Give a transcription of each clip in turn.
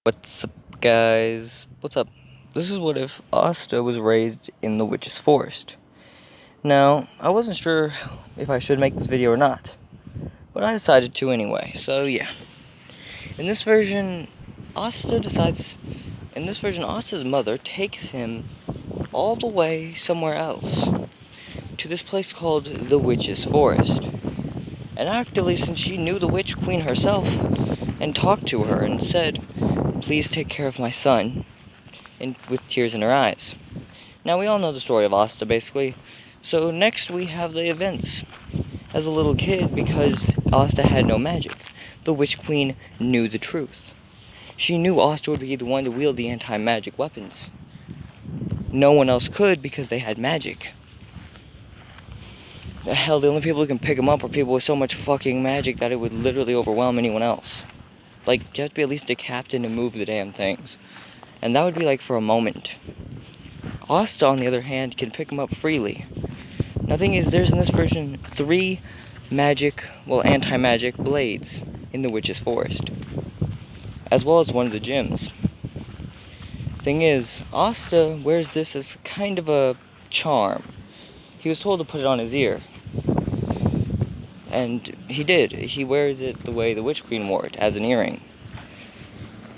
What's up, guys? What's up? This is what if Asta was raised in the witch's forest. Now, I wasn't sure if I should make this video or not, but I decided to anyway, so yeah. In this version, Asta's mother takes him all the way somewhere else, to this place called the witch's forest. And actually, since she knew the witch queen herself, and talked to her and said, "Please take care of my son," and with tears in her eyes. Now, we all know the story of Asta, basically. So next we have the events. As a little kid, because Asta had no magic, the Witch Queen knew the truth. She knew Asta would be the one to wield the anti-magic weapons. No one else could because they had magic. Hell, the only people who can pick them up are people with so much fucking magic that it would literally overwhelm anyone else. Like, you have to be at least a captain to move the damn things. And that would be like for a moment. Asta, on the other hand, can pick them up freely. Now, the thing is, there's in this version 3 anti-magic blades in the witch's forest, as well as one of the gyms. Thing is, Asta wears this as kind of a charm. He was told to put it on his ear, and he did. He wears it the way the Witch Queen wore it, as an earring.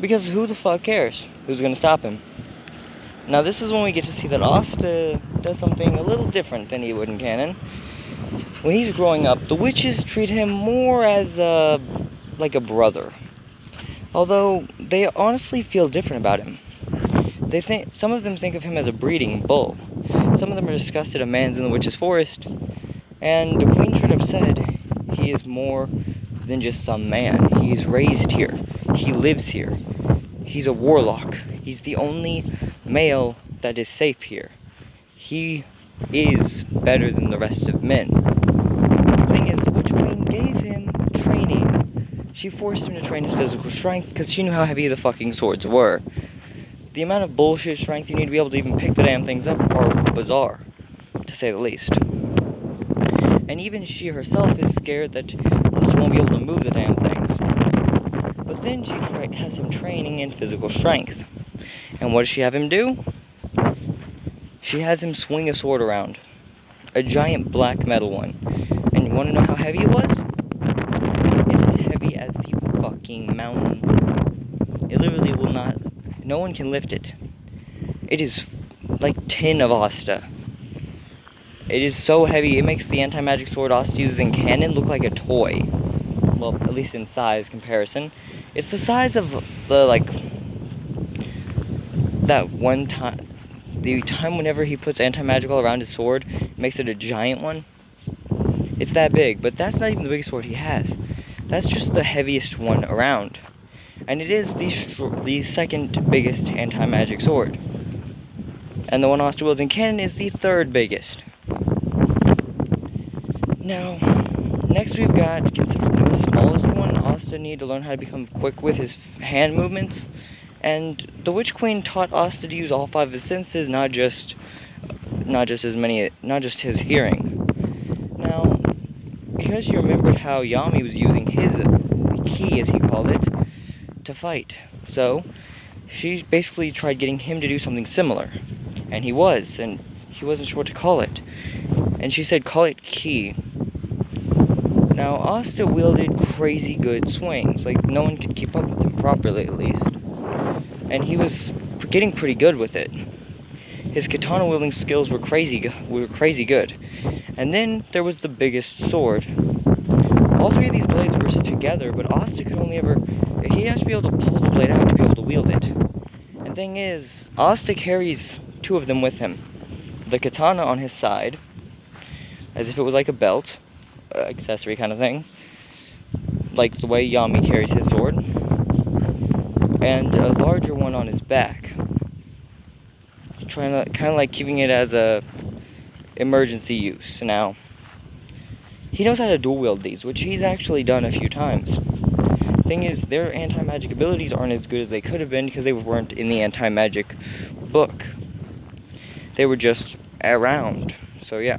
Because who the fuck cares? Who's gonna stop him? Now, this is when we get to see that Asta does something a little different than he would in canon. When he's growing up, the witches treat him more as like a brother. Although, they honestly feel different about him. Some of them think of him as a breeding bull. Some of them are disgusted a man's in the witch's forest. And the queen straight up said, he is more than just some man. He's raised here. He lives here. He's a warlock. He's the only male that is safe here. He is better than the rest of men. The thing is, the Witch Queen gave him training. She forced him to train his physical strength because she knew how heavy the fucking swords were. The amount of bullshit strength you need to be able to even pick the damn things up are bizarre, to say the least. And even she herself is scared that Asta won't be able to move the damn things. But then she has him training in physical strength. And what does she have him do? She has him swing a sword around. A giant black metal one. And you want to know how heavy it was? It's as heavy as the fucking mountain. It literally will not... No one can lift it. It is like 10 of Asta. It is so heavy, it makes the anti-magic sword Asta uses in canon look like a toy. Well, at least in size comparison. It's the size of the, that one time... The time whenever he puts anti-magical around his sword, makes it a giant one. It's that big, but that's not even the biggest sword he has. That's just the heaviest one around. And it is the second biggest anti-magic sword. And the one Asta wields in canon is the third biggest. Now, next we've got considerably the smallest one. Asta needed to learn how to become quick with his hand movements. And the Witch Queen taught Asta to use all 5 of his senses, not just his hearing. Now, because she remembered how Yami was using his ki, as he called it, to fight. So, she basically tried getting him to do something similar. And he wasn't sure what to call it. And she said, call it ki. Now, Asta wielded crazy good swings. Like, no one could keep up with him properly, at least. And he was getting pretty good with it. His katana wielding skills were crazy good. And then there was the biggest sword. All 3 of these blades were together, but Asta could only he has to be able to pull the blade out to be able to wield it. And thing is, Asta carries 2 of them with him. The katana on his side, as if it was like a belt, accessory kind of thing, like the way Yami carries his sword, and a larger one on his back, kind of like keeping it as a emergency use. Now, he knows how to dual wield these, which he's actually done a few times. Thing is, their anti-magic abilities aren't as good as they could have been because they weren't in the anti-magic book. They were just around. So yeah.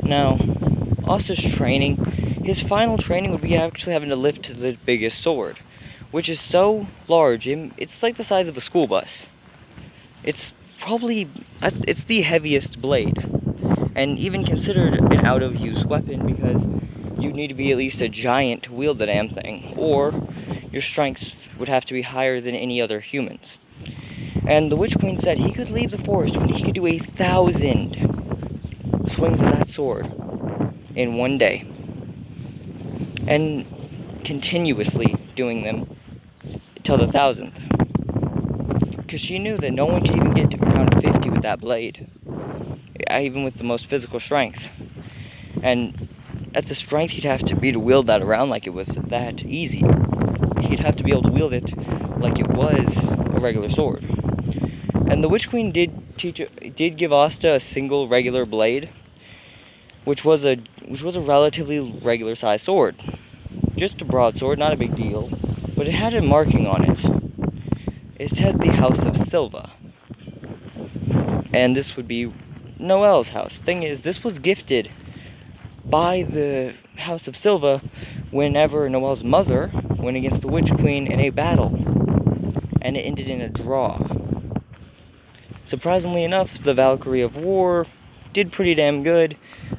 Now, Asta's training, his final training would be actually having to lift the biggest sword, which is so large, it's like the size of a school bus. It's the heaviest blade, and even considered an out-of-use weapon because you'd need to be at least a giant to wield the damn thing, or your strength would have to be higher than any other humans. And the Witch Queen said he could leave the forest when he could do 1,000 swings of that sword in one day, and continuously doing them till the 1,000th, because she knew that no one could even get to around 50 with that blade, even with the most physical strength. And at the strength he'd have to be to wield that around like it was that easy. He'd have to be able to wield it like it was a regular sword. And the Witch Queen did give Asta a single regular blade, which was a relatively regular sized sword. Just a broadsword, not a big deal, but it had a marking on it. It said the House of Silva. And this would be Noelle's house. Thing is, this was gifted by the House of Silva whenever Noelle's mother went against the Witch Queen in a battle, and it ended in a draw. Surprisingly enough, the Valkyrie of War did pretty damn good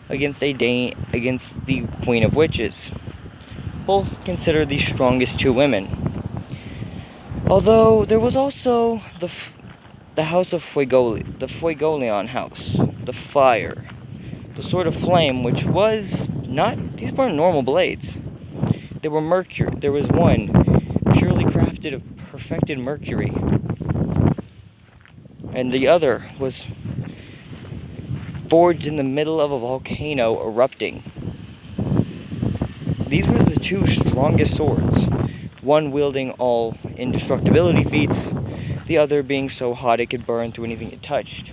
against the Queen of Witches, both considered the strongest two women. Although there was also the House of the Fuegoleon house, the fire, the Sword of Flame, which was not, these weren't normal blades. They were mercury. There was one purely crafted of perfected mercury, and the other was forged in the middle of a volcano erupting. These were the two strongest swords, one wielding all indestructibility feats, the other being so hot it could burn through anything it touched.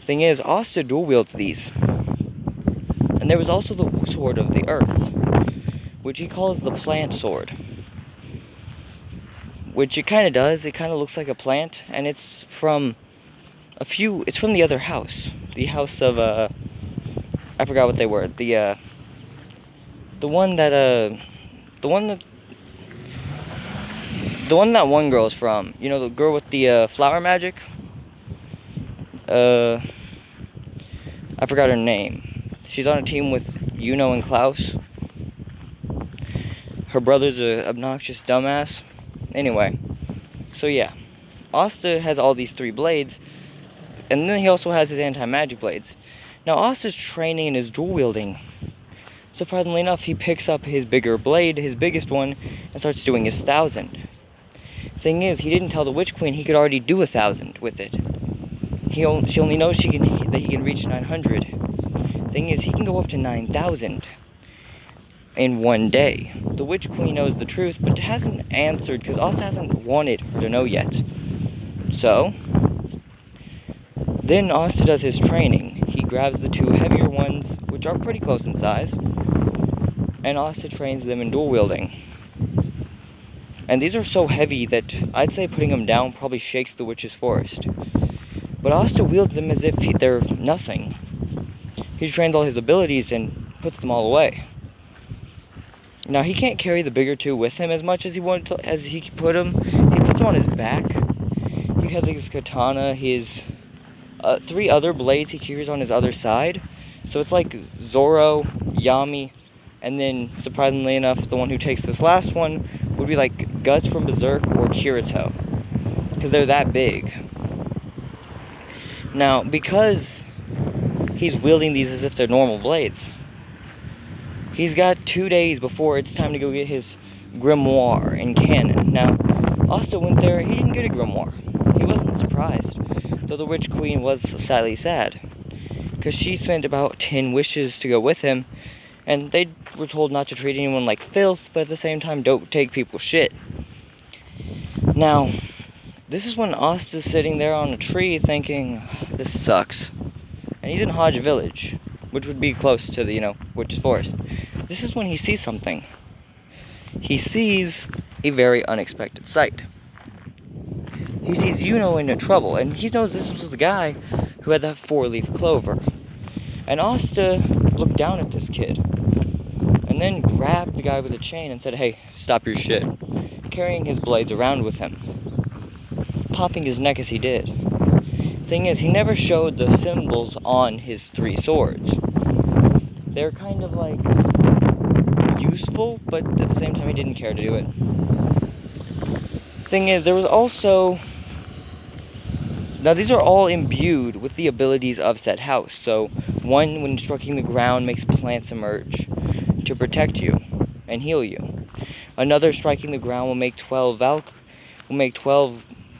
Thing is, Asta dual wields these. And there was also the Sword of the Earth, which he calls the plant sword. Which it kind of does. It kind of looks like a plant, and it's from the other house. The house of, I forgot what they were. The one that one girl is from. You know, the girl with the, flower magic? I forgot her name. She's on a team with Yuno and Klaus. Her brother's a obnoxious dumbass. Anyway, so yeah, Asta has all these three blades, and then he also has his anti-magic blades. Now Asta's training and his dual wielding. Surprisingly enough, he picks up his bigger blade, his biggest one, and starts doing his 1,000. Thing is, he didn't tell the Witch Queen he could already do 1,000 with it. She only knows that he can reach 900. Thing is, he can go up to 9,000 in one day. The Witch Queen knows the truth, but hasn't answered because Asta hasn't wanted her to know yet. So, then Asta does his training. He grabs the two heavier ones, which are pretty close in size, and Asta trains them in dual wielding. And these are so heavy that I'd say putting them down probably shakes the witch's forest. But Asta wields them as if they're nothing. He trains all his abilities and puts them all away. Now, he can't carry the bigger two with him as much as he wanted to, as he could put them. He puts them on his back. He has his katana, his 3 other blades he carries on his other side. So it's like Zoro, Yami, and then, surprisingly enough, the one who takes this last one would be like Guts from Berserk or Kirito, because they're that big. Now, because he's wielding these as if they're normal blades, he's got 2 days before it's time to go get his grimoire and cannon. Now, Asta went there, he didn't get a grimoire. He wasn't surprised, though the Witch Queen was sadly sad, because she spent about 10 wishes to go with him, and they were told not to treat anyone like filth, but at the same time, don't take people's shit. Now, this is when Asta's sitting there on a tree thinking, this sucks. And he's in Hodge Village, which would be close to the, Witch's Forest. This is when he sees something. He sees a very unexpected sight. He sees Yuno in trouble, and he knows this was the guy who had that 4-leaf clover. And Asta looked down at this kid, and then grabbed the guy with the chain and said, hey, stop your shit. carrying his blades around with him, popping his neck as he did. Thing is, he never showed the symbols on his 3 swords. They're kind of like useful, but at the same time he didn't care to do it. Thing is, there was also... Now these are all imbued with the abilities of said house. So one, when striking the ground, makes plants emerge to protect you and heal you. Another, striking the ground, will make 12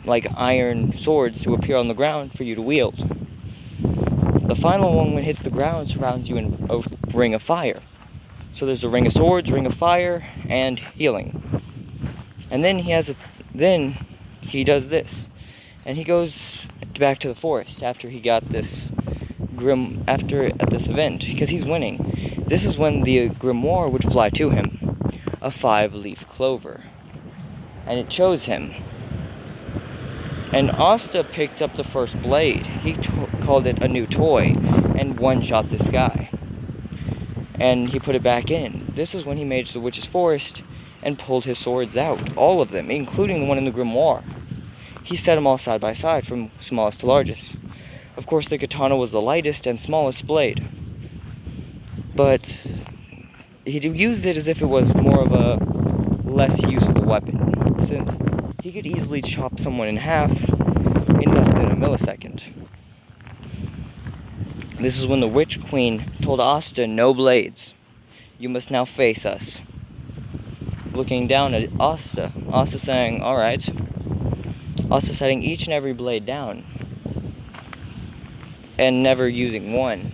like iron swords to appear on the ground for you to wield. The final one, when it hits the ground, surrounds you in a ring of fire. So there's a ring of swords, ring of fire, and healing. And then he does this, and he goes back to the forest after he got this at this event, because he's winning. This is when the grimoire would fly to him, a 5-leaf clover, and it chose him. And Asta picked up the first blade. He called it a new toy, and one-shot this guy. And he put it back in. This is when he made it to the witch's forest and pulled his swords out, all of them, including the one in the grimoire. He set them all side by side, from smallest to largest. Of course, the katana was the lightest and smallest blade, but he used it as if it was more of a less useful weapon, since he could easily chop someone in half in less than a millisecond. This is when the Witch Queen told Asta, "No blades. You must now face us." Looking down at Asta saying, "Alright." Asta setting each and every blade down, and never using one.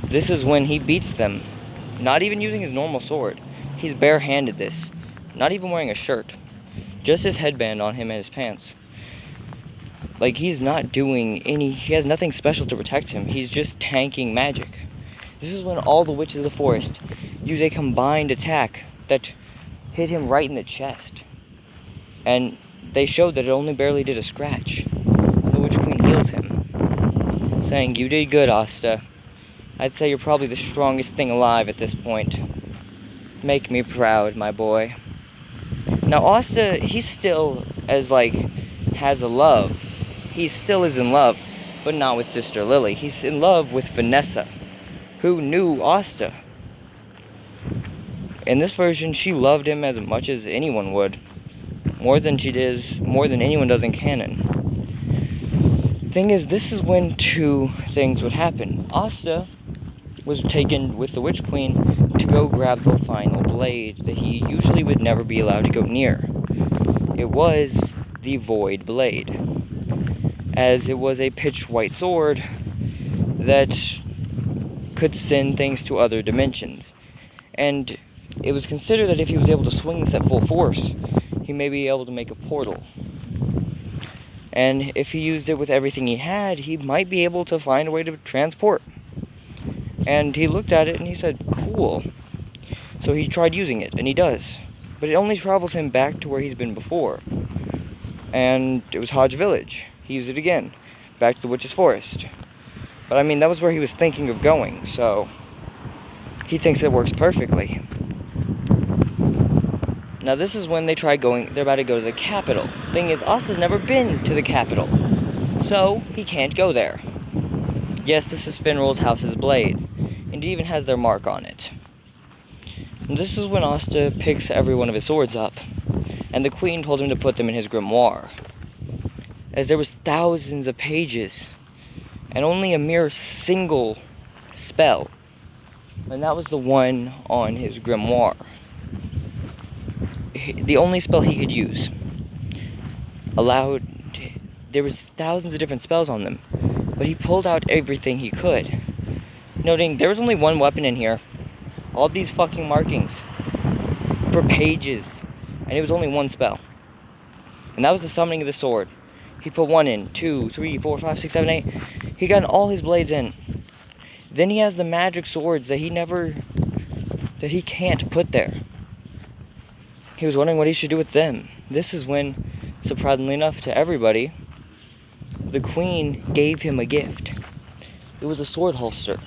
This is when he beats them, not even using his normal sword. He's barehanded this, not even wearing a shirt, just his headband on him and his pants. Like, he's not doing he has nothing special to protect him. He's just tanking magic. This is when all the witches of the forest use a combined attack that hit him right in the chest. And they showed that it only barely did a scratch. The Witch Queen heals him, saying, "You did good, Asta. I'd say you're probably the strongest thing alive at this point. Make me proud, my boy." Now, Asta, he still has a love. He still is in love, but not with Sister Lily. He's in love with Vanessa, who knew Asta. In this version, she loved him as much as anyone would. More than anyone does in canon. Thing is, this is when 2 things would happen. Asta was taken with the Witch Queen to go grab the final blade that he usually would never be allowed to go near. It was the Void Blade, as it was a pitch white sword that could send things to other dimensions. And it was considered that if he was able to swing this at full force, he may be able to make a portal. And if he used it with everything he had, he might be able to find a way to transport. And he looked at it and he said, "Cool." So he tried using it, and he does. But it only travels him back to where he's been before. And it was Hodge Village. He used it again, back to the Witch's Forest. But I mean, that was where he was thinking of going, so he thinks it works perfectly. Now this is when they're about to go to the capital. Thing is, Asta's never been to the capital, so he can't go there. Yes, this is Finral's house's blade, and it even has their mark on it. And this is when Asta picks every one of his swords up, and the Queen told him to put them in his grimoire, as there was thousands of pages, and only a mere single spell, and that was the one on his grimoire. The only spell he could use. There was thousands of different spells on them, but he pulled out everything he could, noting there was only one weapon in here. All these fucking markings for pages, and it was only one spell, and that was the summoning of the sword. He put 1 in, 2, 3, 4, 5, 6, 7, 8. He got all his blades in. Then he has the magic swords that he can't put there. He was wondering what he should do with them. This is when, surprisingly enough to everybody, the Queen gave him a gift. It was a sword holster,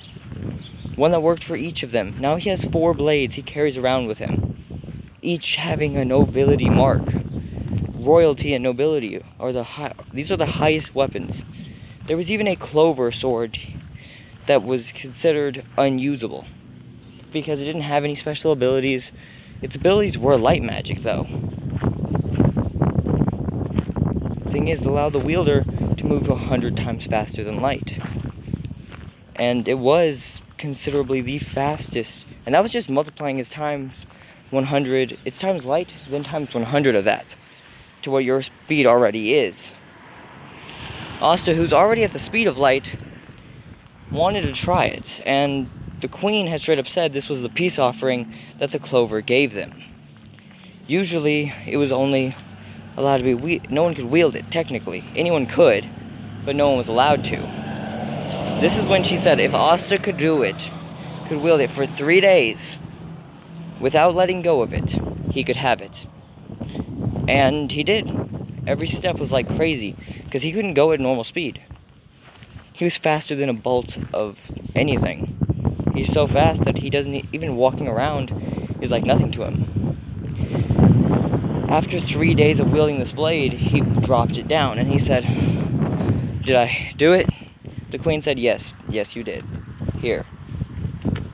one that worked for each of them. Now he has 4 blades he carries around with him. each having a nobility mark. Royalty and nobility are these are the highest weapons. There was even a Clover sword that was considered unusable because it didn't have any special abilities. Its abilities were light magic, though. Thing is, it allowed the wielder to move 100 times faster than light. And it was considerably the fastest. And that was just multiplying its times 100. It's times light, then times 100 of that, to what your speed already is. Asta, who's already at the speed of light, wanted to try it. And the queen had straight up said this was the peace offering that the Clover gave them. Usually, it was only allowed to be no one could wield it, technically. Anyone could, but no one was allowed to. This is when she said if Asta could do it, could wield it for 3 days without letting go of it, he could have it. And he did. Every step was like crazy, because he couldn't go at normal speed. He was faster than a bolt of anything. He's so fast that he doesn't even walking around is like nothing to him. After 3 days of wielding this blade, he dropped it down, and he said, "Did I do it?" The queen said, "Yes, yes you did. Here.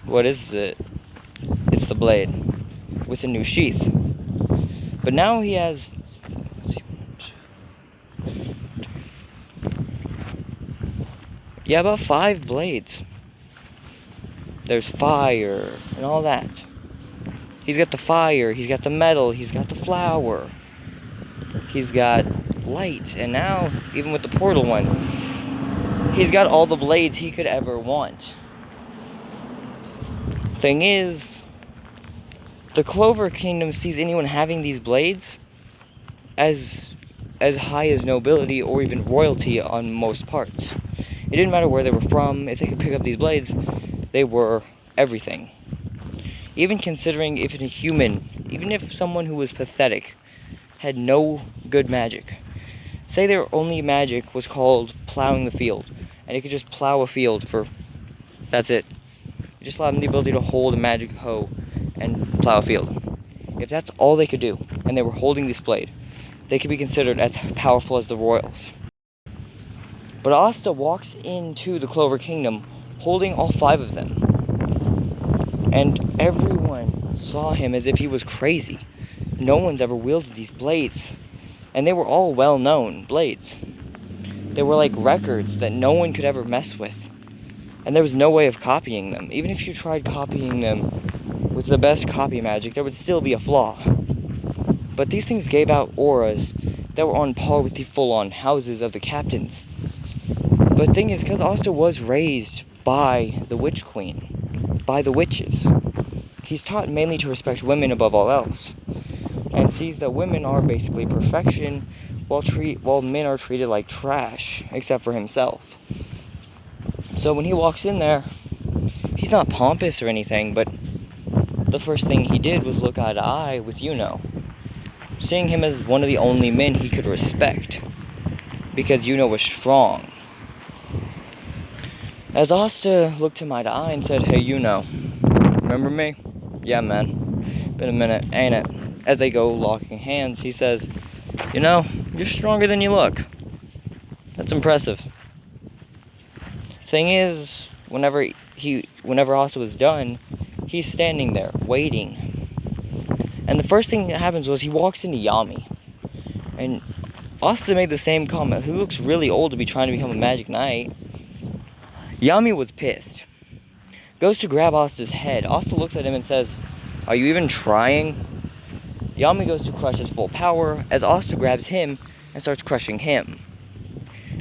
What is it?" "It's the blade, with a new sheath." But now he has... yeah, about 5 blades. There's fire, and all that. He's got the fire, he's got the metal, he's got the flower, he's got light, and now, even with the portal one, he's got all the blades he could ever want. Thing is, the Clover Kingdom sees anyone having these blades as high as nobility or even royalty on most parts. It didn't matter where they were from, if they could pick up these blades, they were everything. Even considering if a human, even if someone who was pathetic, had no good magic. Say their only magic was called plowing the field, and it could just plow a field for... that's it. You just allowed them the ability to hold a magic hoe and plow a field. If that's all they could do, and they were holding this blade, they could be considered as powerful as the royals. But Asta walks into the Clover Kingdom holding all 5 of them. And everyone saw him as if he was crazy. No one's ever wielded these blades. And they were all well-known blades. They were like records that no one could ever mess with. And there was no way of copying them. Even if you tried copying them with the best copy magic, there would still be a flaw. But these things gave out auras that were on par with the full-on houses of the captains. But the thing is, because Asta was raised by the Witch Queen, by the witches, he's taught mainly to respect women above all else, and sees that women are basically perfection, while men are treated like trash, except for himself. So when he walks in there, he's not pompous or anything, but the first thing he did was look eye to eye with Yuno, seeing him as one of the only men he could respect, because Yuno was strong. As Asta looked him eye to eye and said, "Hey, Yuno, remember me?" "Yeah, man. Been a minute, ain't it?" As they go locking hands, he says, "You know, you're stronger than you look. That's impressive." Thing is, whenever Asta was done, he's standing there, waiting. And the first thing that happens was he walks into Yami. And Asta made the same comment. He looks really old to be trying to become a magic knight. Yami was pissed. Goes to grab Asta's head. Asta looks at him and says, "Are you even trying?" Yami goes to crush his full power as Asta grabs him and starts crushing him.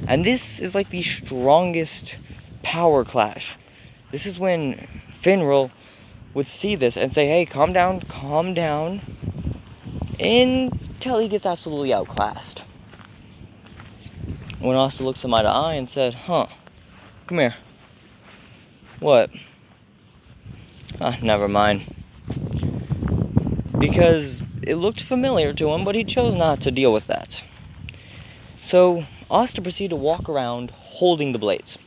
And this is like the strongest power clash. This is when Finral would see this and say, "Hey, calm down, until he gets absolutely outclassed." When Asta looks him eye to eye and said, "Huh, come here." "What?" Never mind. Because it looked familiar to him, but he chose not to deal with that. So Asta proceeded to walk around holding the blades.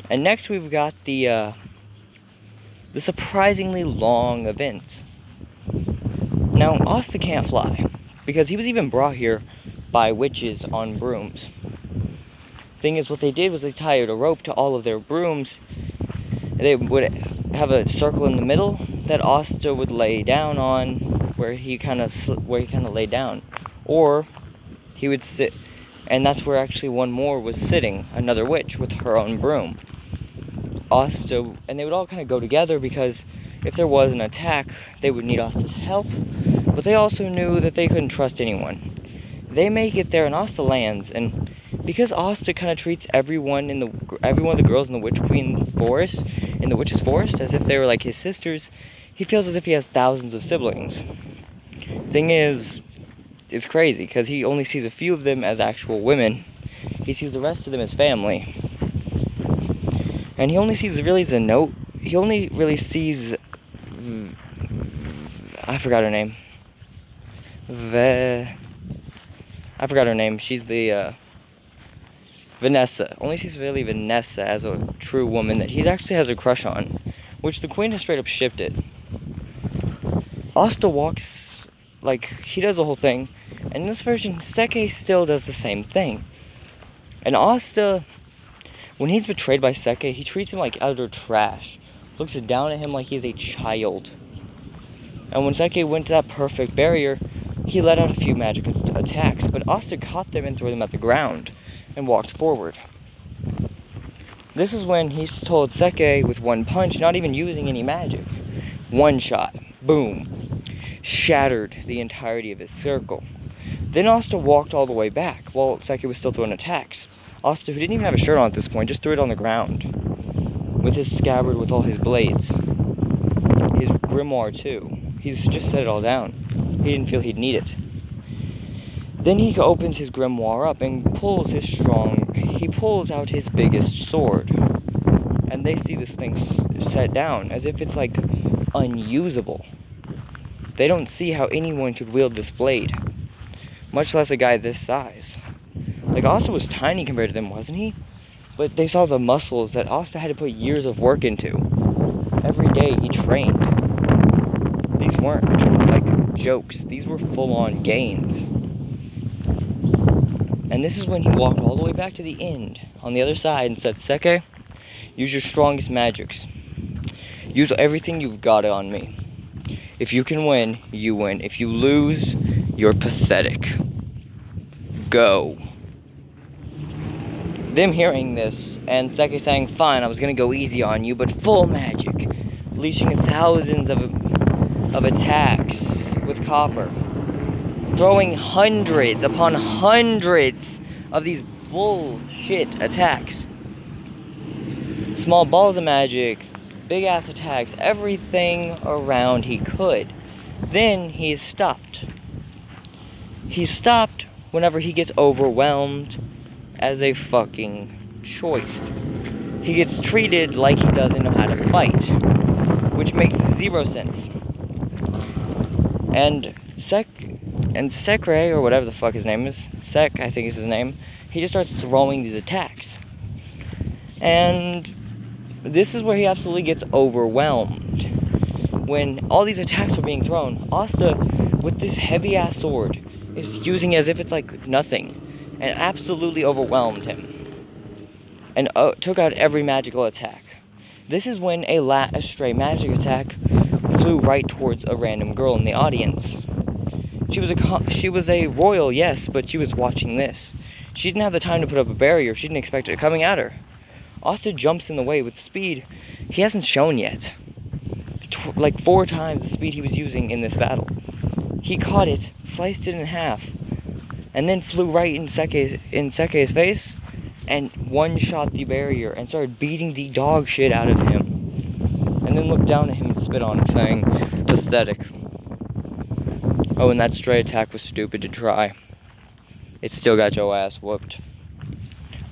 And next we've got the surprisingly long events. Now, Asta can't fly, because he was even brought here by witches on brooms. Thing is, what they did was they tied a rope to all of their brooms. They would have a circle in the middle that Asta would lay down on, where he kind of laid down, or he would sit, and that's where actually one more was sitting, another witch with her own broom. Asta, and they would all kind of go together, because if there was an attack, they would need Asta's help, but they also knew that they couldn't trust anyone. They make it there, and Asta lands, and because Asta kind of treats every one of the girls in the witch's forest, as if they were like his sisters, he feels as if he has thousands of siblings. Thing is, it's crazy, because he only sees a few of them as actual women. He sees the rest of them as family. And he only sees he only really sees, I forgot her name. I forgot her name. She's the, Vanessa. Only sees really Vanessa as a true woman that he actually has a crush on, which the queen has straight up shipped it. Asta walks, like, he does the whole thing, and in this version, Seke still does the same thing. And Asta, when he's betrayed by Seke, he treats him like utter trash, looks down at him like he's a child. And when Seke went to that perfect barrier, he let out a few magic attacks, but Asta caught them and threw them at the ground, and walked forward. This is when he told Seke with one punch, not even using any magic. One shot, boom, shattered the entirety of his circle. Then Asta walked all the way back, while Seke was still throwing attacks. Asta, who didn't even have a shirt on at this point, just threw it on the ground, with his scabbard with all his blades. His grimoire too. He's just set it all down. He didn't feel he'd need it. Then he opens his grimoire up and pulls out his biggest sword. And they see this thing set down as if it's like unusable. They don't see how anyone could wield this blade, much less a guy this size. Like, Asta was tiny compared to them, wasn't he? But they saw the muscles that Asta had to put years of work into. Every day he trained. These weren't like jokes, these were full-on gains. And this is when he walked all the way back to the end, on the other side, and said, Seke, use your strongest magics. Use everything you've got on me. If you can win, you win. If you lose, you're pathetic. Go. Them hearing this, and Seke saying, fine, I was gonna go easy on you, but full magic. Leashing thousands of attacks with copper. Throwing hundreds upon hundreds of these bullshit attacks. Small balls of magic, big ass attacks, everything around he could. Then he stopped. He stopped whenever he gets overwhelmed as a fucking choice. He gets treated like he doesn't know how to fight, which makes zero sense. And Sekre, or whatever the fuck his name is, Sek, I think is his name, he just starts throwing these attacks. And this is where he absolutely gets overwhelmed. When all these attacks are being thrown, Asta, with this heavy-ass sword, is using it as if it's like nothing, and absolutely overwhelmed him. And took out every magical attack. This is when a stray magic attack flew right towards a random girl in the audience. She was a royal, yes, but she was watching this. She didn't have the time to put up a barrier. She didn't expect it coming at her. Asta jumps in the way with speed he hasn't shown yet. Like 4 times the speed he was using in this battle. He caught it, sliced it in half, and then flew right in Seke's face, and one-shot the barrier and started beating the dog shit out of him. And then looked down at him and spit on him, saying, pathetic. Oh, and that stray attack was stupid to try. It still got your ass whooped.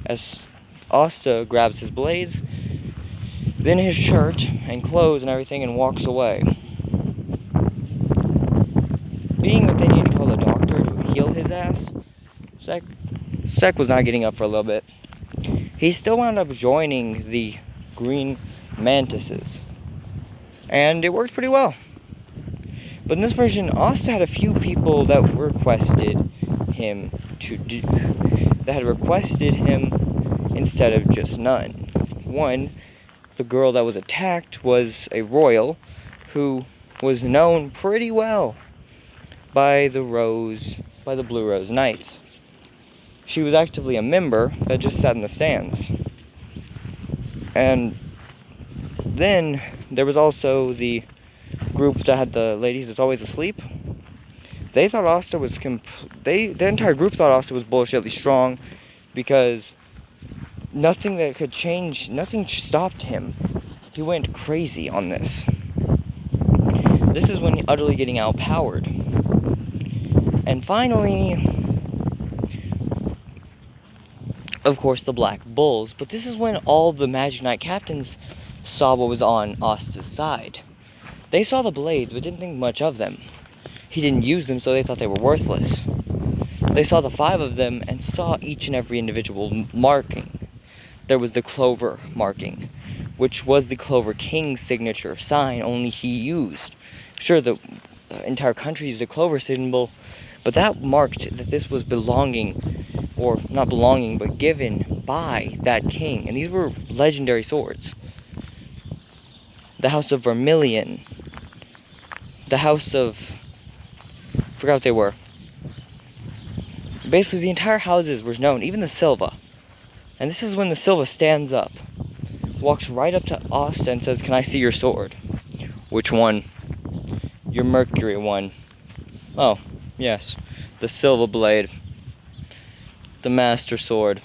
As Asta grabs his blades, then his shirt and clothes and everything, and walks away. Being that they need to call a doctor to heal his ass, Sek was not getting up for a little bit. He still wound up joining the green mantises. And it worked pretty well. But in this version, Asta had a few people that requested him instead of just none. One, the girl that was attacked was a royal who was known pretty well by the Blue Rose Knights. She was actively a member that just sat in the stands. And then there was also the group that had the ladies that's always asleep. They thought Asta was the entire group thought Asta was bullshitly strong because nothing that could change, nothing stopped him. He went crazy on this. This is when utterly getting outpowered. And finally, of course, the Black Bulls. But this is when all the Magic Knight captains saw what was on Asta's side. They saw the blades, but didn't think much of them. He didn't use them, so they thought they were worthless. They saw the 5 of them and saw each and every individual marking. There was the Clover marking, which was the Clover King's signature sign, only he used. Sure, the entire country used the Clover symbol, but that marked that this was belonging, or not belonging, but given by that king. And these were legendary swords. The House of Vermilion, the House of... I forgot what they were. Basically, the entire houses were known, even the Silva. And this is when the Silva stands up, walks right up to Asta and says, "Can I see your sword?" "Which one?" "Your Mercury one." "Oh, yes, the Silva blade. The Master Sword."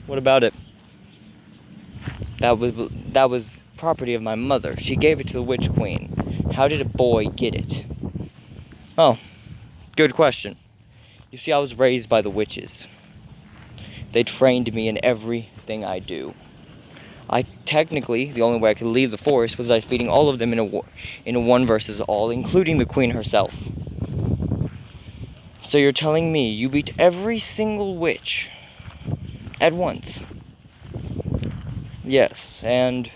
"What about it?" That was property of my mother. She gave it to the Witch Queen. How did a boy get it?" "Oh, good question. You see, I was raised by the witches. They trained me in everything I do. Technically, the only way I could leave the forest was by defeating all of them in a one versus all, including the queen herself." "So you're telling me you beat every single witch at once?" "Yes, and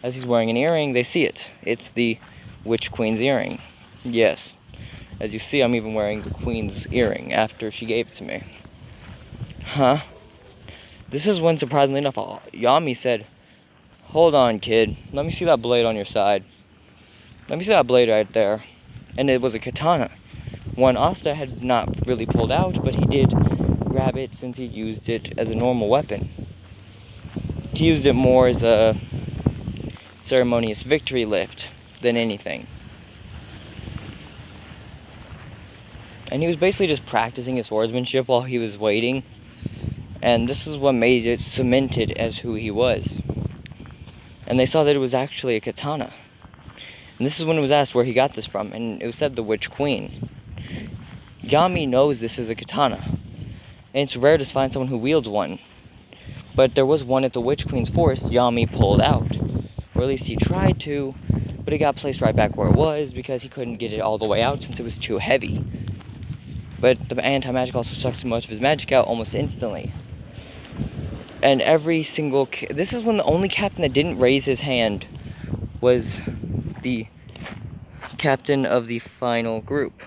as he's wearing an earring, they see it. It's the Witch Queen's earring." "Yes. As you see, I'm even wearing the Queen's earring after she gave it to me." "Huh?" This is when, surprisingly enough, Yami said, "Hold on, kid. Let me see that blade on your side. Let me see that blade right there." And it was a katana. One Asta had not really pulled out, but he did grab it since he used it as a normal weapon. He used it more as a ceremonious victory lift than anything. And he was basically just practicing his swordsmanship while he was waiting. And this is what made it cemented as who he was. And they saw that it was actually a katana. And this is when it was asked where he got this from. And it was said the Witch Queen. Yami knows this is a katana. And it's rare to find someone who wields one. But there was one at the Witch Queen's forest Yami pulled out. Or at least he tried to. But it got placed right back where it was because he couldn't get it all the way out since it was too heavy. But the anti-magic also sucked so much of his magic out almost instantly. And every single... This is when the only captain that didn't raise his hand was the captain of the final group.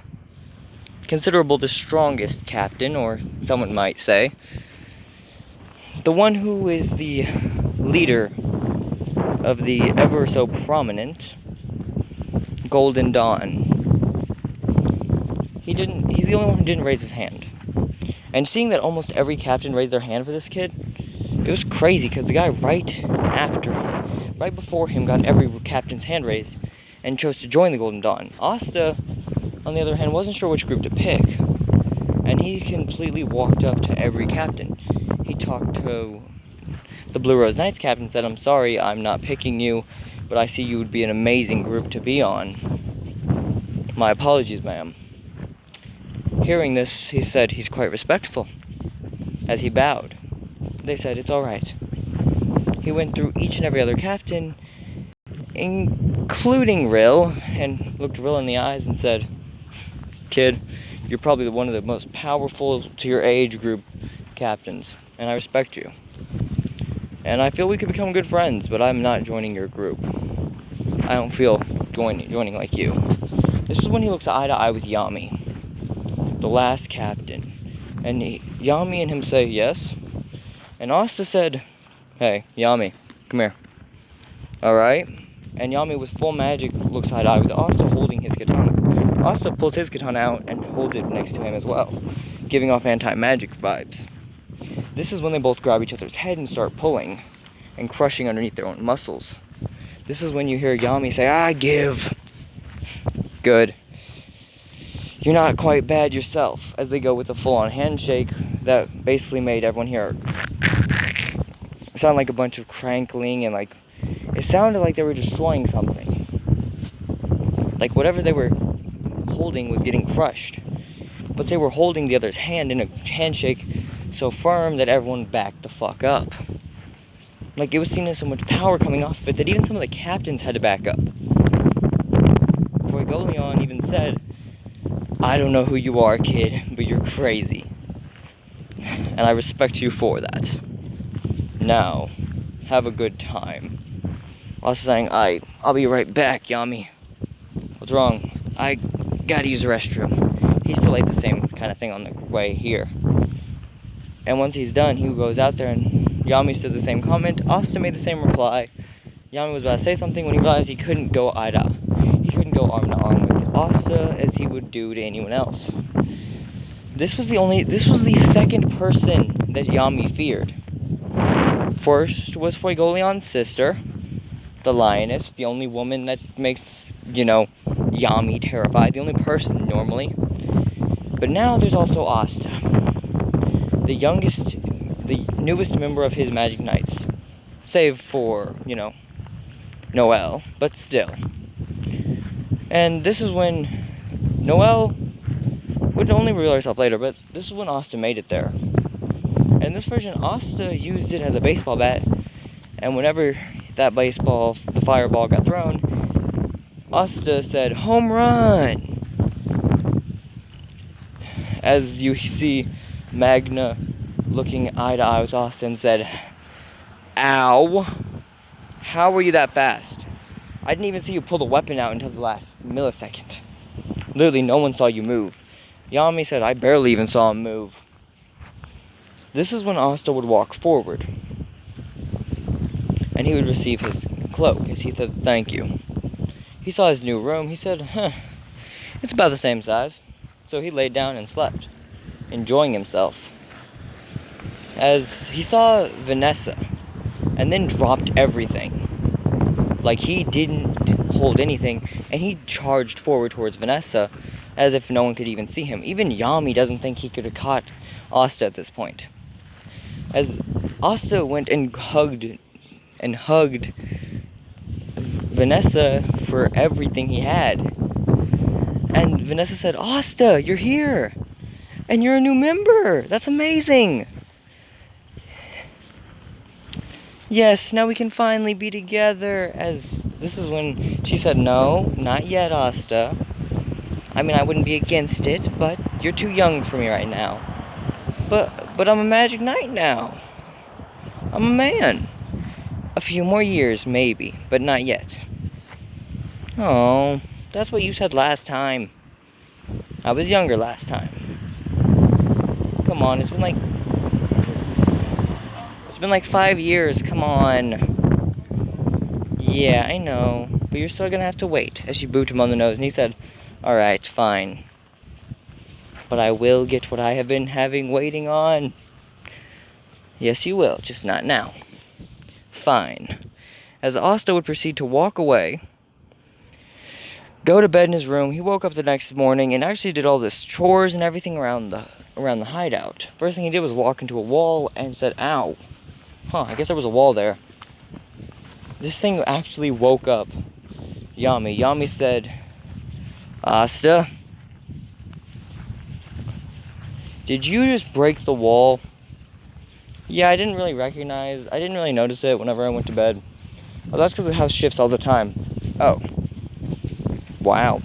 Considerable the strongest captain, or someone might say. The one who is the leader of the ever so prominent Golden Dawn. He's the only one who didn't raise his hand. And seeing that almost every captain raised their hand for this kid, it was crazy because the guy right before him, got every captain's hand raised and chose to join the Golden Dawn. Asta, on the other hand, wasn't sure which group to pick, and he completely walked up to every captain. He talked to the Blue Rose Knights captain and said, "I'm sorry, I'm not picking you, but I see you would be an amazing group to be on. My apologies, ma'am." Hearing this, he said he's quite respectful, as he bowed. They said, "It's alright." He went through each and every other captain, including Rill, and looked Rill in the eyes and said, "Kid, you're probably one of the most powerful to your age group captains, and I respect you. And I feel we could become good friends, but I'm not joining your group. I don't feel joining like you." This is when he looks eye to eye with Yami, the last captain. And Yami and him say yes. And Asta said, "Hey, Yami, come here." Alright? And Yami with full magic looks eye to eye with Asta holding his katana. Asta pulls his katana out and holds it next to him as well, giving off anti-magic vibes. This is when they both grab each other's head and start pulling and crushing underneath their own muscles. This is when you hear Yami say, "I give." Good. You're not quite bad yourself, as they go with a full-on handshake that basically made everyone hear it sounded like a bunch of crankling, and like it sounded like they were destroying something. Like whatever they were holding was getting crushed. But they were holding the other's hand in a handshake so firm that everyone backed the fuck up. Like it was seen as so much power coming off of it that even some of the captains had to back up. Fuegoleon even said, "I don't know who you are, kid, but you're crazy. And I respect you for that. Now, have a good time." Also saying, I'll be right back, Yami." "What's wrong?" "I gotta use the restroom." He still ate the same kind of thing on the way here. And once he's done, he goes out there and Yami said the same comment. Asta made the same reply. Yami was about to say something when he realized he couldn't go eye to eye. He couldn't go arm to arm with Asta as he would do to anyone else. This was the second person that Yami feared. First was Fuegoleon's sister, the lioness, the only woman that makes, Yami terrified, the only person normally. But now there's also Asta, the newest member of his Magic Knights, save for, Noelle, but still. And this is when Noelle would only reveal herself later, but this is when Asta made it there. And in this version, Asta used it as a baseball bat, and whenever that the fireball got thrown, Asta said, "Home run!" As you see Magna looking eye to eye with Asta and said, "Ow! How were you that fast? I didn't even see you pull the weapon out until the last millisecond. Literally, no one saw you move." Yami said, "I barely even saw him move." This is when Asta would walk forward, and he would receive his cloak, as he said, "Thank you." He saw his new room. He said, "It's about the same size." So he laid down and slept, enjoying himself. As he saw Vanessa, and then dropped everything. Like he didn't hold anything, and he charged forward towards Vanessa, as if no one could even see him. Even Yami doesn't think he could have caught Asta at this point. As Asta went and hugged Vanessa for everything he had. And Vanessa said, "Asta, you're here! And you're a new member! That's amazing! Yes, now we can finally be together." As this is when she said, "No, not yet, Asta. I mean, I wouldn't be against it, but you're too young for me right now. But I'm a Magic Knight now. I'm a man. A few more years, maybe, but not yet." "Oh, that's what you said last time. I was younger last time. Come on, it's been like 5 years, come on." "Yeah, I know, but you're still gonna have to wait," as she booped him on the nose, and he said, "Alright, fine. But I will get what I have been waiting on." "Yes, you will, just not now." "Fine." As Asta would proceed to walk away, go to bed in his room, he woke up the next morning and actually did all this chores and everything around the hideout. First thing he did was walk into a wall and said, "Ow." I guess there was a wall there. This thing actually woke up Yami. Yami said, "Asta, did you just break the wall?" "Yeah, I didn't really notice it whenever I went to bed." "Oh, that's because the house shifts all the time." "Oh. Wow.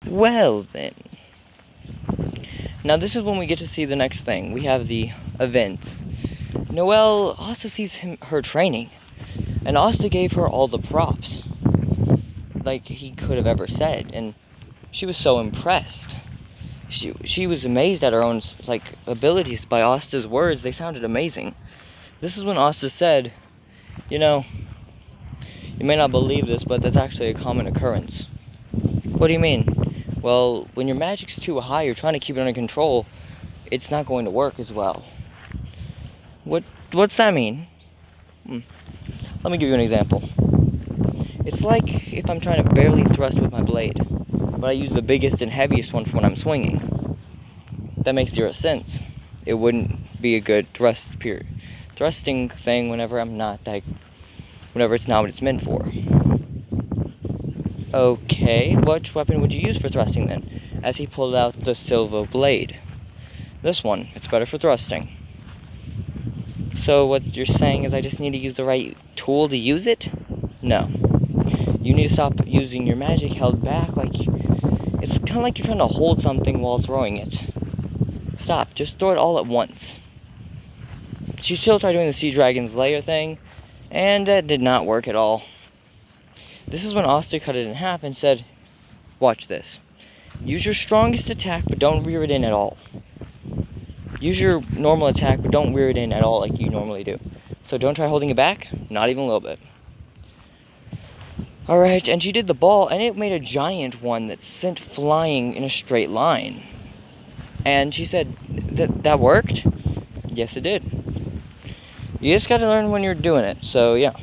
Well, then." Now, this is when we get to see the next thing. We have the events. Noelle, Asta sees her training, and Asta gave her all the props. like he could have ever said, and she was so impressed. She was amazed at her own like abilities by Asta's words. They sounded amazing. This is when Asta said, "You know, you may not believe this, but that's actually a common occurrence." What do you mean? Well, when your magic's too high, you're trying to keep it under control, it's not going to work as well. What's that mean? Let me give you an example. It's like if I'm trying to barely thrust with my blade, but I use the biggest and heaviest one for when I'm swinging. That makes zero sense. It wouldn't be a good thrusting thing whenever it's not what it's meant for. Okay, what weapon would you use for thrusting then? As he pulled out the silver blade. This one, it's better for thrusting. So what you're saying is I just need to use the right tool to use it? No. You need to stop using your magic held back it's kind of like you're trying to hold something while throwing it. Stop, just throw it all at once. She still tried doing the Sea Dragon's Lair thing, and that did not work at all. This is when Asta cut it in half and said, "Watch this. Use your strongest attack, but don't rear it in at all. Use your normal attack, but don't rear it in at all like you normally do. So don't try holding it back, not even a little bit." Alright, and she did the ball, and it made a giant one that sent flying in a straight line. And she said, that worked? Yes, it did. You just gotta learn when you're doing it, so yeah.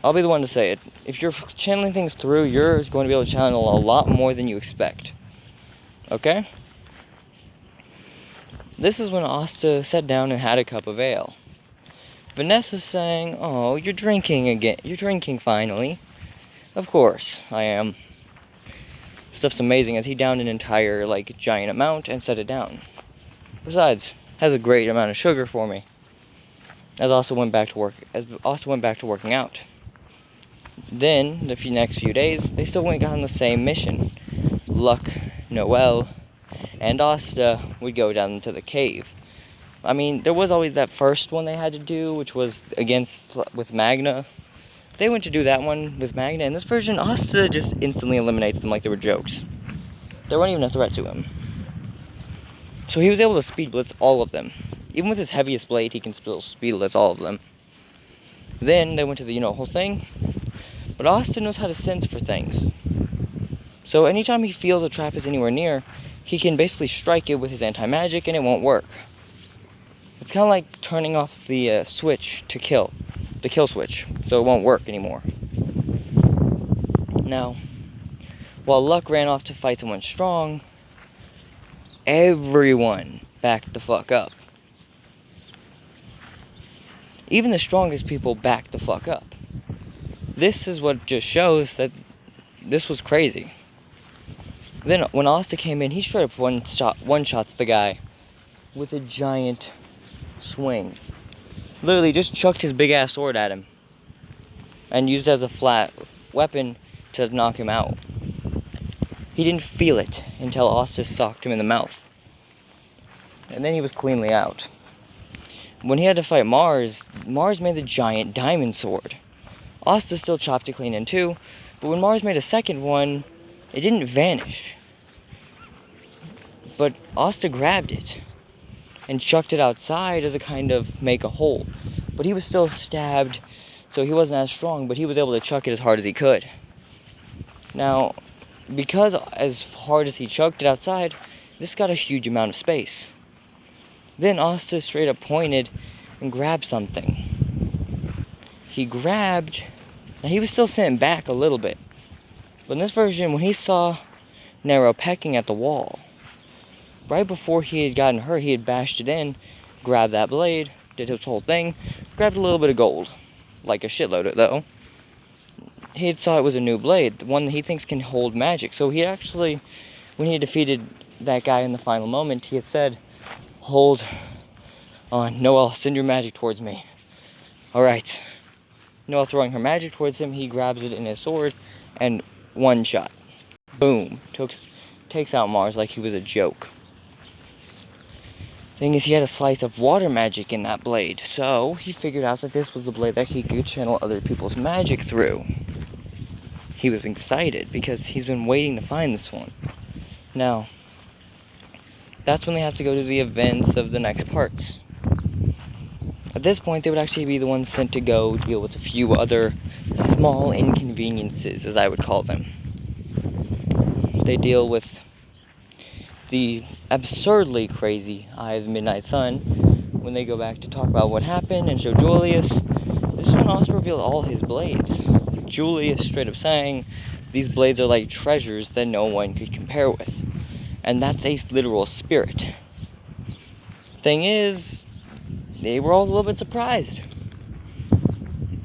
I'll be the one to say it. If you're channeling things through, you're going to be able to channel a lot more than you expect. Okay? This is when Asta sat down and had a cup of ale. Vanessa's saying, "Oh, you're drinking again. You're drinking finally." Of course, I am. Stuff's amazing, as he downed an entire, giant amount and set it down. Besides, has a great amount of sugar for me. As Asta went back to working out. Then, the next few days, they still went on the same mission. Luck, Noel, and Asta would go down into the cave. I mean, there was always that first one they had to do, which was with Magna. They went to do that one with Magna. In this version, Asta just instantly eliminates them like they were jokes. They weren't even a threat to him. So he was able to speed blitz all of them. Even with his heaviest blade, he can still speed blitz all of them. Then they went to the whole thing. But Asta knows how to sense for things. So anytime he feels a trap is anywhere near, he can basically strike it with his anti-magic and it won't work. It's kind of like turning off the switch to kill. The kill switch. So it won't work anymore. Now, while Luck ran off to fight someone strong, everyone backed the fuck up. Even the strongest people backed the fuck up. This is what just shows that this was crazy. Then when Asta came in, he straight up one-shots the guy with a giant swing. Literally just chucked his big ass sword at him and used it as a flat weapon to knock him out. He didn't feel it until Asta socked him in the mouth. And then he was cleanly out. When he had to fight Mars made the giant diamond sword. Asta still chopped it clean in two, but when Mars made a second one, it didn't vanish. But Asta grabbed it and chucked it outside as a kind of make a hole. But he was still stabbed, so he wasn't as strong, but he was able to chuck it as hard as he could. Now, because as hard as he chucked it outside, this got a huge amount of space. Then Asta straight up pointed and grabbed something. Now he was still sitting back a little bit. But in this version, when he saw Nero pecking at the wall, right before he had gotten hurt, he had bashed it in, grabbed that blade, did his whole thing, grabbed a little bit of gold. Like a shitload though. He had saw it was a new blade, the one that he thinks can hold magic. So he actually, when he had defeated that guy in the final moment, he had said, "Hold on, Noel, send your magic towards me." Alright. Noel throwing her magic towards him, he grabs it in his sword, and one shot. Boom. Takes out Mars like he was a joke. Thing is, he had a slice of water magic in that blade, so he figured out that this was the blade that he could channel other people's magic through. he was excited because he's been waiting to find this one. Now, that's when they have to go to the events of the next parts. At this point, they would actually be the ones sent to go deal with a few other small inconveniences, as I would call them. They deal with the absurdly crazy Eye of the Midnight Sun when they go back to talk about what happened and show Julius. This is when Asta revealed all his blades. Julius straight up saying, these blades are like treasures that no one could compare with. And that's a literal spirit. Thing is, they were all a little bit surprised.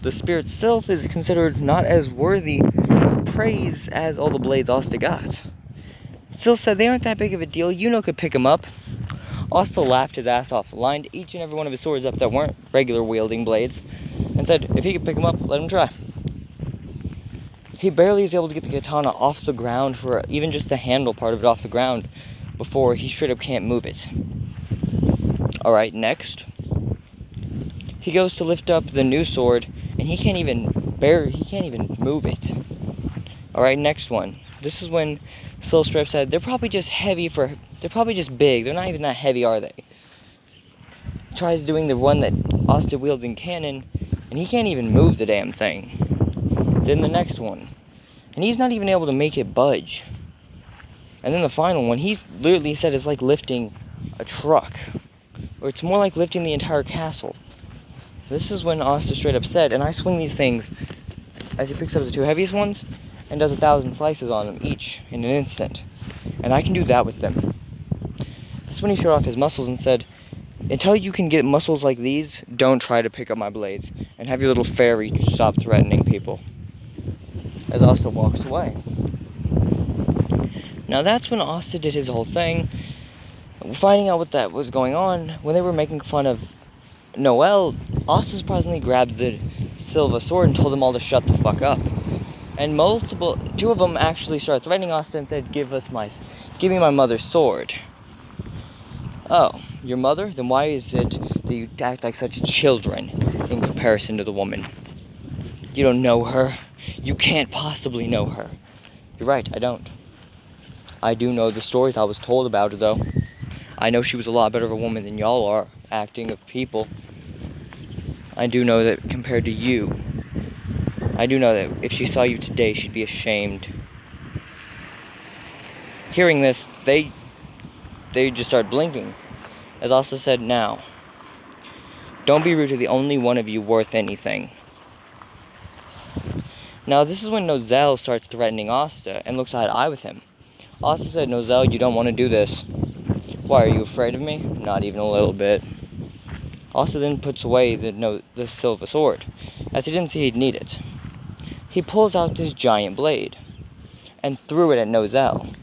The spirit itself is considered not as worthy of praise as all the blades Asta got. Still said they aren't that big of a deal, could pick them up. Asta laughed his ass off, lined each and every one of his swords up that weren't regular wielding blades, and said if he could pick them up, let him try. He barely is able to get the katana off the ground, for even just the handle part of it off the ground, before he straight up can't move it. Alright, next. He goes to lift up the new sword, and he can't even move it. Alright, next one. This is when Silstrip said, they're probably just big, they're not even that heavy, are they? Tries doing the one that Asta wields in canon, and he can't even move the damn thing. Then the next one, and he's not even able to make it budge. And then the final one, he's literally said it's like lifting a truck, or it's more like lifting the entire castle. This is when Asta straight up said, and I swing these things as he picks up the two heaviest ones and does 1,000 slices on them each in an instant, and I can do that with them. This is when he showed off his muscles and said, until you can get muscles like these, don't try to pick up my blades, and have your little fairy stop threatening people. As Asta walks away. Now that's when Asta did his whole thing. Finding out what that was going on, when they were making fun of Noel, Asta surprisingly grabbed the Silva sword and told them all to shut the fuck up. And two of them actually started threatening Asta and said, give me my mother's sword. Oh, your mother? Then why is it that you act like such children in comparison to the woman? You don't know her. You can't possibly know her. You're right, I don't. I do know the stories I was told about her, though. I know she was a lot better of a woman than y'all are, acting of people. I do know that compared to you, I do know that if she saw you today, she'd be ashamed. Hearing this, they just start blinking. As Asta said, now, don't be rude to the only one of you worth anything. Now, this is when Nozel starts threatening Asta and looks eye to eye with him. Asta said, Nozel, you don't want to do this. Why, are you afraid of me? Not even a little bit. Asta then puts away the Silva sword, as he didn't see he'd need it. He pulls out his giant blade and threw it at Nozel.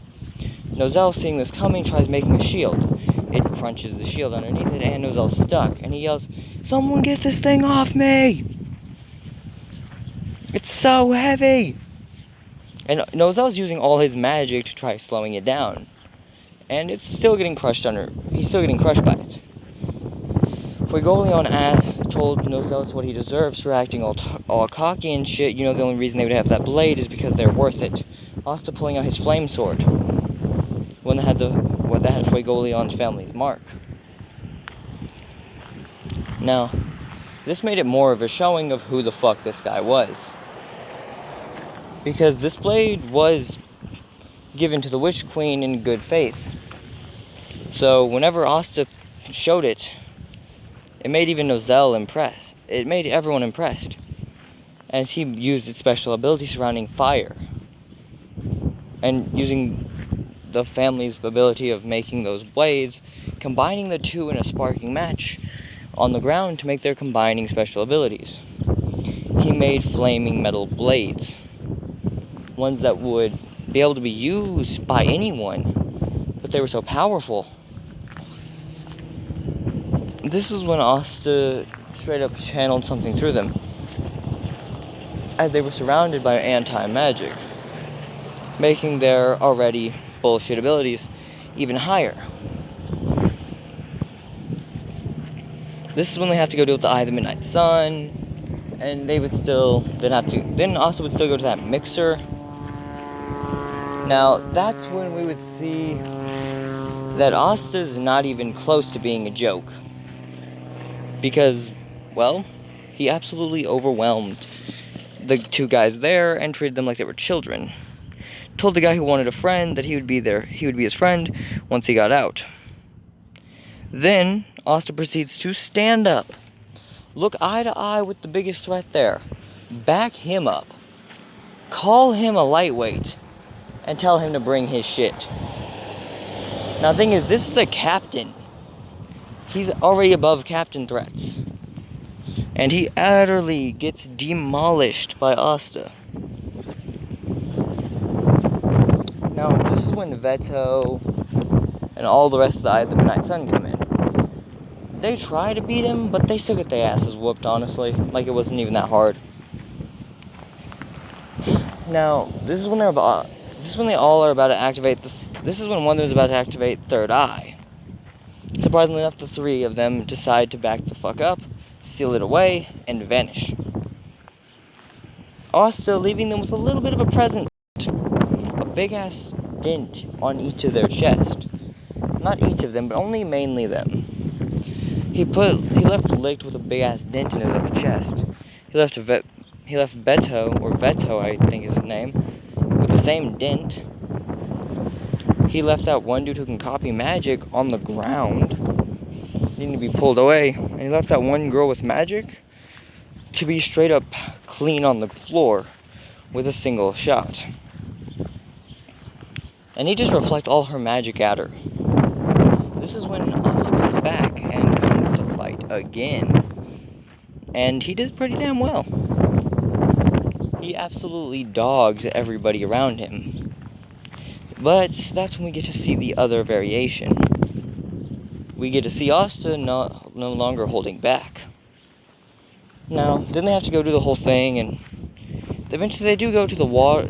Nozel, seeing this coming, tries making a shield. It crunches the shield underneath it, and Nozel's stuck, and he yells, someone get this thing off me! It's so heavy! And Nozel's using all his magic to try slowing it down. And it's still getting crushed he's still getting crushed by it. Fuegoleon told Nozel it's what he deserves for acting all cocky and shit. The only reason they would have that blade is because they're worth it. Asta pulling out his flame sword. One that had Fuegoleon's family's mark. Now, this made it more of a showing of who the fuck this guy was. Because this blade was given to the Witch Queen in good faith. So whenever Asta showed it, it made even Nozel impressed. It made everyone impressed. As he used its special ability surrounding fire. And using the family's ability of making those blades, combining the two in a sparking match on the ground to make their combining special abilities. He made flaming metal blades. Ones that would be able to be used by anyone, but they were so powerful. This is when Asta straight up channeled something through them, as they were surrounded by anti-magic, making their already bullshit abilities even higher. This is when they have to go deal with the Eye of the Midnight Sun, and they would still then Asta would still go to that mixer Now, that's when we would see that Asta's not even close to being a joke. Because, well, he absolutely overwhelmed the two guys there and treated them like they were children. Told the guy who wanted a friend that he would be his friend once he got out. Then, Asta proceeds to stand up, look eye to eye with the biggest threat there, back him up, call him a lightweight, and tell him to bring his shit. Now the thing is, this is a captain. He's already above captain threats. And he utterly gets demolished by Asta. Now, this is when Veto and all the rest of the Eye of the Midnight Sun come in. They try to beat him, but they still get their asses whooped, honestly. Like it wasn't even that hard. Now, this is when they all are about to activate this is when one of them is about to activate Third Eye. Surprisingly enough, the three of them decide to back the fuck up, seal it away, and vanish. Asta leaving them with a little bit of a present. A big ass dent on each of their chest. Not each of them, but only mainly them. He left Licked with a big ass dent in his upper chest. He left Veto, I think is his name, with the same dent. He left that one dude who can copy magic on the ground, needing to be pulled away. And he left that one girl with magic to be straight up clean on the floor with a single shot. And he just reflect all her magic at her. This is when Asta comes back and comes to fight again. And he does pretty damn well. He absolutely dogs everybody around him. But that's when we get to see the other variation. We get to see Asta no longer holding back. Now, then they have to go do the whole thing, and eventually they do go to the water.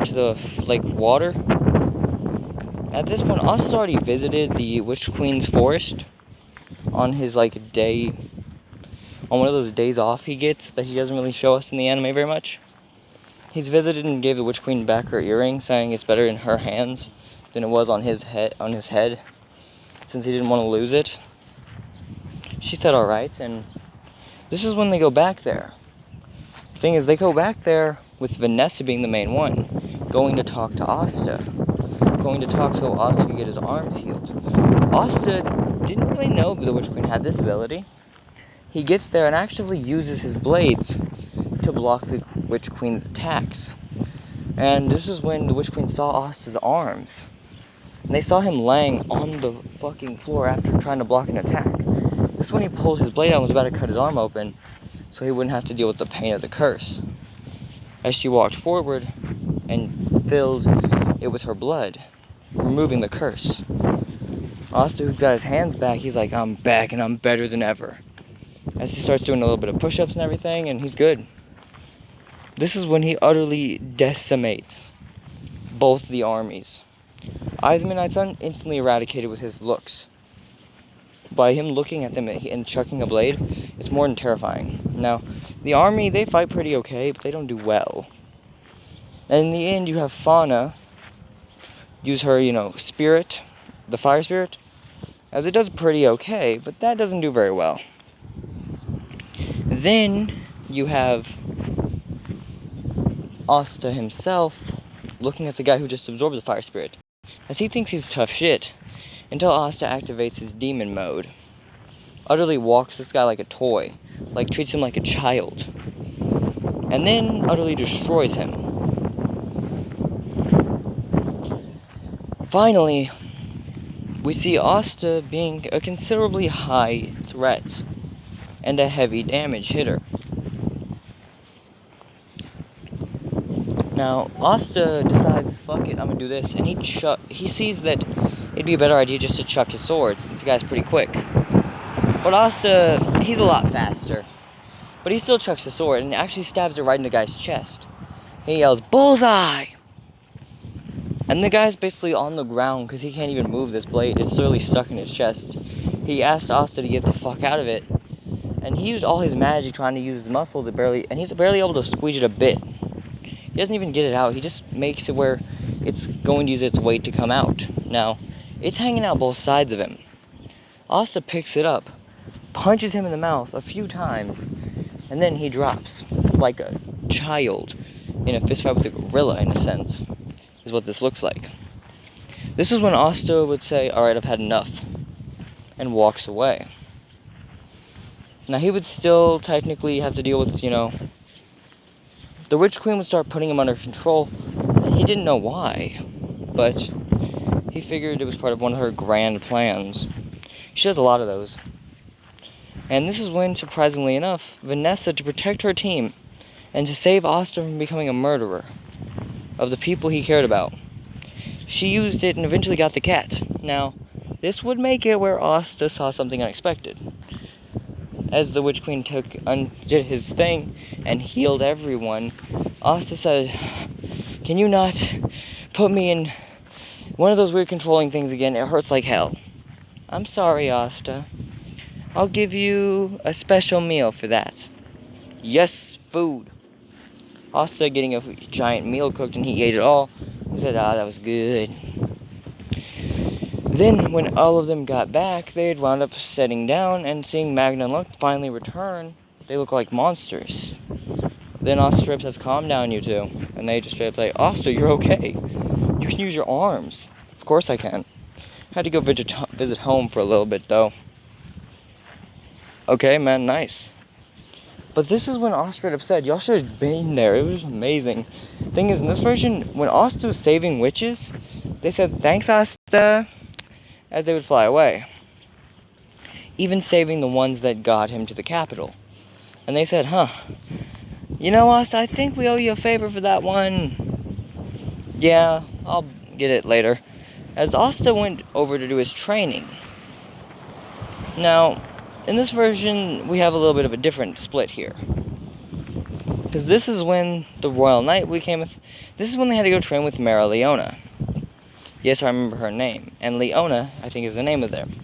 At this point, Asta's already visited the Witch Queen's forest on his day, on one of those days off he gets that he doesn't really show us in the anime very much. He's visited and gave the Witch Queen back her earring, saying it's better in her hands than it was on his head, since he didn't want to lose it. She said alright, and this is when they go back there. The thing is, they go back there with Vanessa being the main one, going to talk to Asta. Going to talk so Asta could get his arms healed. Asta didn't really know the Witch Queen had this ability. He gets there and actively uses his blades to block the Witch Queen's attacks. And this is when the Witch Queen saw Asta's arms. And they saw him laying on the fucking floor after trying to block an attack. This is when he pulls his blade out and was about to cut his arm open so he wouldn't have to deal with the pain of the curse. As she walked forward and filled it with her blood, removing the curse. Asta, who got his hands back, he's like, I'm back and I'm better than ever. As he starts doing a little bit of push-ups and everything, and he's good. This is when he utterly decimates both the armies. Eye of the Midnight Sun instantly eradicated with his looks. By him looking at them and chucking a blade, it's more than terrifying. Now, the army, they fight pretty okay, but they don't do well. And in the end, you have Fauna use her, spirit, the fire spirit, as it does pretty okay, but that doesn't do very well. Then you have Asta himself looking at the guy who just absorbed the fire spirit, as he thinks he's tough shit, until Asta activates his demon mode. Utterly walks this guy like a toy, treats him like a child, and then utterly destroys him. Finally, we see Asta being a considerably high threat and a heavy damage hitter. Now, Asta decides, fuck it, I'm gonna do this, and he sees that it'd be a better idea just to chuck his sword, since the guy's pretty quick. But Asta, he's a lot faster. But he still chucks the sword, and actually stabs it right in the guy's chest. He yells, bullseye! And the guy's basically on the ground, because he can't even move this blade. It's literally stuck in his chest. He asked Asta to get the fuck out of it, and he used all his magic trying to use his muscle and he's barely able to squeeze it a bit. He doesn't even get it out. He just makes it where it's going to use its weight to come out. Now, it's hanging out both sides of him. Asta picks it up, punches him in the mouth a few times, and then he drops like a child in a fistfight with a gorilla, in a sense, is what this looks like. This is when Asta would say, "Alright, I've had enough," and walks away. Now, he would still technically have to deal with, the Witch Queen would start putting him under control, and he didn't know why, but he figured it was part of one of her grand plans. She does a lot of those. And this is when, surprisingly enough, Vanessa, to protect her team, and to save Asta from becoming a murderer of the people he cared about, she used it and eventually got the cat. Now, this would make it where Asta saw something unexpected. As the Witch Queen did his thing and healed everyone, Asta said, "Can you not put me in one of those weird controlling things again? It hurts like hell." "I'm sorry, Asta. I'll give you a special meal for that." Yes, food. Asta getting a giant meal cooked, and he ate it all. He said, that was good. Then, when all of them got back, they had wound up sitting down and seeing Magna and Luck finally return. They look like monsters. Then Asta straight up says, "Calm down, you two." And they just straight up say, "Asta, you're okay. You can use your arms." "Of course I can." Had to go visit home for a little bit, though. "Okay, man, nice." But this is when Asta straight up said, "Y'all should have been there. It was amazing." Thing is, in this version, when Asta was saving witches, they said, "Thanks, Asta," as they would fly away. Even saving the ones that got him to the capital. And they said, Asta, I think we owe you a favor for that one." "Yeah, I'll get it later." As Asta went over to do his training. Now, in this version, we have a little bit of a different split here. Because this is when the Royal Knight this is when they had to go train with Mara Leona. Yes, I remember her name. And Leona, I think, is the name of them.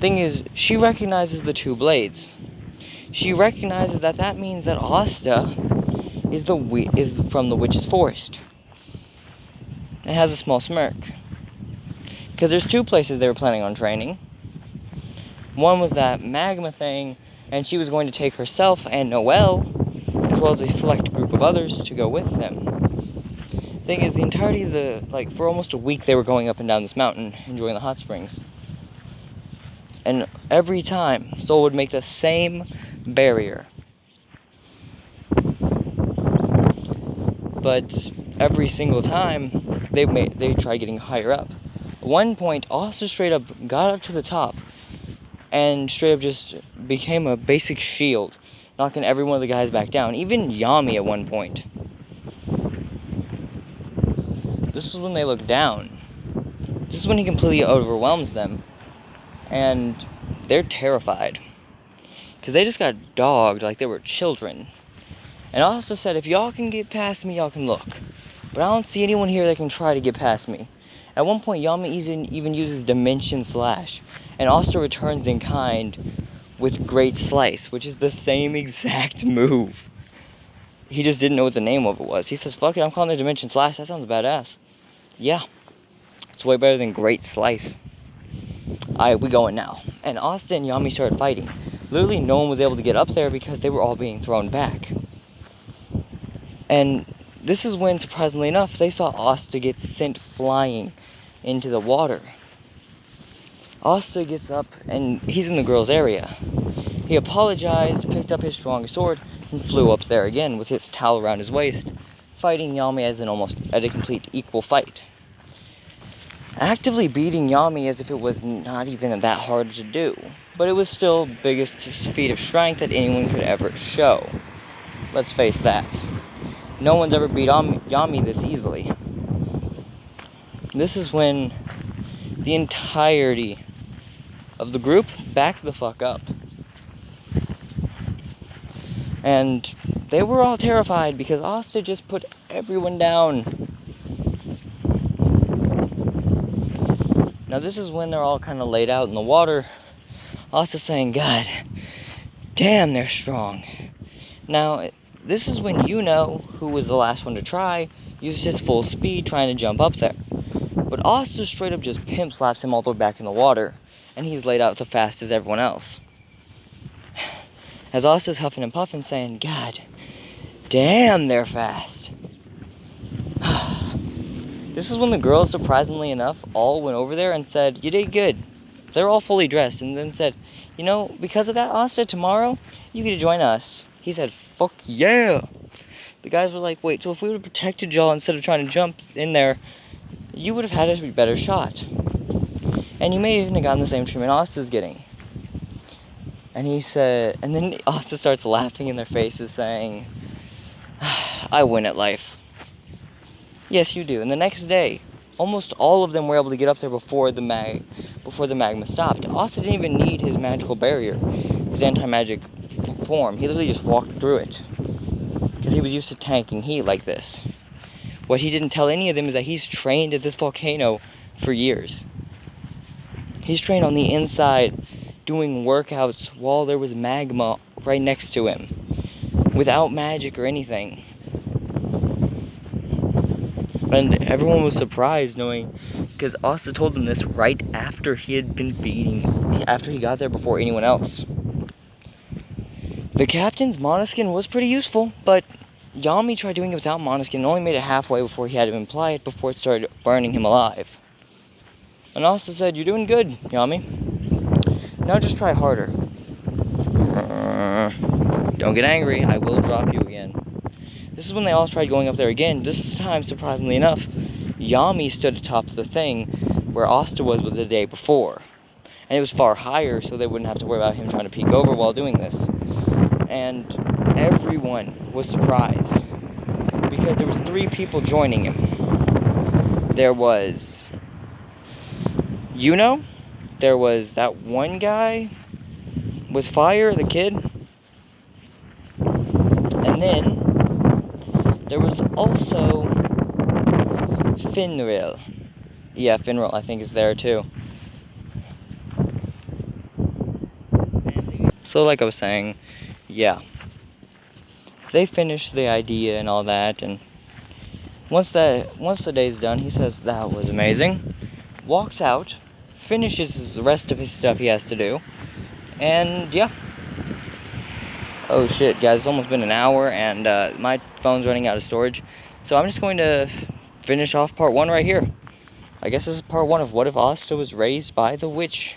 Thing is, she recognizes the two blades. She recognizes that means that Asta is from the Witch's Forest. It has a small smirk. Because there's two places they were planning on training. One was that magma thing, and she was going to take herself and Noelle, as well as a select group of others, to go with them. Thing is, the entirety of for almost a week, they were going up and down this mountain, enjoying the hot springs. And every time, Soul would make the same barrier. But every single time, they tried getting higher up. At one point, Asta straight up got up to the top, and straight up just became a basic shield, knocking every one of the guys back down, even Yami at one point. This is when they look down. This is when he completely overwhelms them, and they're terrified. Because they just got dogged like they were children. And Asta said, "If y'all can get past me, y'all can look. But I don't see anyone here that can try to get past me." At one point, Yami even uses Dimension Slash, and Asta returns in kind with Great Slice, which is the same exact move. He just didn't know what the name of it was. He says, "Fuck it, I'm calling it Dimension Slash. That sounds badass." Yeah, it's way better than Great Slice. Alright, we going now. And Asta and Yami started fighting. Literally, no one was able to get up there because they were all being thrown back. And this is when, surprisingly enough, they saw Asta get sent flying into the water. Asta gets up, and he's in the girls' area. He apologized, picked up his strongest sword, and flew up there again with his towel around his waist, fighting Yami as at a complete equal fight. Actively beating Yami as if it was not even that hard to do, but it was still biggest feat of strength that anyone could ever show. Let's face that. No one's ever beat Yami this easily. This is when the entirety of the group backed the fuck up. And they were all terrified because Asta just put everyone down. Now this is when they're all kind of laid out in the water. Asta saying, "God damn, they're strong." Now, this is when you know who was the last one to try. used his full speed trying to jump up there. But Asta straight up just pimp slaps him all the way back in the water, and he's laid out as fast as everyone else. As Asta's huffing and puffing, saying, God damn, they're fast. This is when the girls, surprisingly enough, all went over there and said, you did good. They're all fully dressed, and then said, you know, because of that, Asta, tomorrow, you get to join us. He said, fuck yeah. The guys were like, wait, so if we would have protected y'all instead of trying to jump in there, you would have had a better shot. And you may even have gotten the same treatment Asta's getting. And he said, and then Asta starts laughing in their faces, saying, I win at life. Yes, you do. And the next day, almost all of them were able to get up there before the magma stopped. Asta didn't even need his magical barrier, his anti-magic form. He literally just walked through it, because he was used to tanking heat like this. What he didn't tell any of them is that he's trained at this volcano for years. He's trained on the inside, doing workouts while there was magma right next to him, without magic or anything. And everyone was surprised knowing, because Asta told them this right after he had been feeding, after he got there before anyone else. The captain's monoskin was pretty useful, but Yami tried doing it without monoskin and only made it halfway before he had to apply it before it started burning him alive. And Asta said, you're doing good, Yami. Now just try harder. Don't get angry, I will drop you again. This is when they all tried going up there again. This time, surprisingly enough, Yami stood atop the thing where Asta was the day before. And it was far higher, so they wouldn't have to worry about him trying to peek over while doing this. And everyone was surprised, because there was 3 people joining him. There was there was that one guy with fire, the kid, and then there was also Finril. Yeah, Finril, I think, is there too. So like I was saying, yeah, they finished the idea and all that, and once the day's done, he says that was amazing, walks out, finishes the rest of his stuff he has to do, and yeah. Oh shit, guys, it's almost been an hour, and my phone's running out of storage, so I'm just going to finish off part 1 right here. I guess this is part 1 of what if Asta was raised by the witches.